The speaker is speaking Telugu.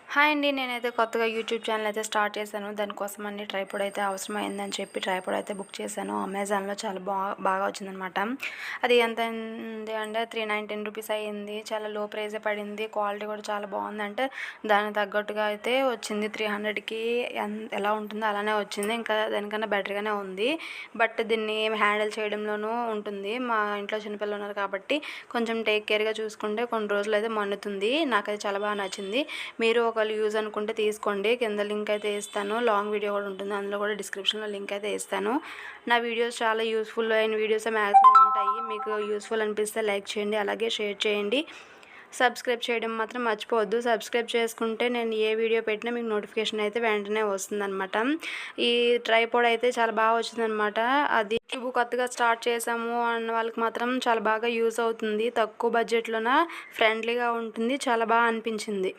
హాయ్ అండి. నేనైతే కొత్తగా యూట్యూబ్ ఛానల్ అయితే స్టార్ట్ చేశాను. దానికోసం అన్ని ట్రైపాడ్ అయితే అవసరమైందని చెప్పి ట్రైపాడ్ అయితే బుక్ చేశాను. అమెజాన్‌లో చాలా బాగా వచ్చిందనమాట. అది ఎంత అయింది అంటే 319 రూపీస్ అయ్యింది. చాలా లో ప్రైజే పడింది. క్వాలిటీ కూడా చాలా బాగుంది. అంటే దానికి తగ్గట్టుగా అయితే వచ్చింది. 300కి ఎలా ఉంటుందో అలానే వచ్చింది. ఇంకా దానికన్నా బెటర్‌గానే ఉంది. బట్ దీన్ని హ్యాండిల్ చేయడంలోనూ ఉంటుంది. మా ఇంట్లో చిన్నపిల్లలు ఉన్నారు కాబట్టి కొంచెం టేక్ కేర్‌గా చూసుకుంటే కొన్ని రోజులైతే మన్నుతుంది. నాకైతే చాలా బాగా నచ్చింది. మీరు ఒకవేళ యూజ్ అనుకుంటే తీసుకోండి. కింద లింక్ అయితే ఇస్తాను. లాంగ్ వీడియో కూడా ఉంటుంది. అందులో కూడా డిస్క్రిప్షన్లో లింక్ అయితే ఇస్తాను. నా వీడియోస్ చాలా యూస్ఫుల్ అయిన వీడియోసే మ్యాక్సిమం ఉంటాయి. మీకు యూస్ఫుల్ అనిపిస్తే లైక్ చేయండి, అలాగే షేర్ చేయండి. సబ్స్క్రైబ్ చేయడం మాత్రం మర్చిపోవద్దు. సబ్స్క్రైబ్ చేసుకుంటే నేను ఏ వీడియో పెట్టినా మీకు నోటిఫికేషన్ అయితే వెంటనే వస్తుందన్నమాట. ఈ ట్రైపాడ్ అయితే చాలా బాగా వచ్చిందనమాట. అది యూట్యూబ్ కొత్తగా స్టార్ట్ చేసాము అన్న వాళ్ళకి మాత్రం చాలా బాగా యూజ్ అవుతుంది. తక్కువ బడ్జెట్లోన ఫ్రెండ్లీగా ఉంటుంది. చాలా బాగా అనిపించింది.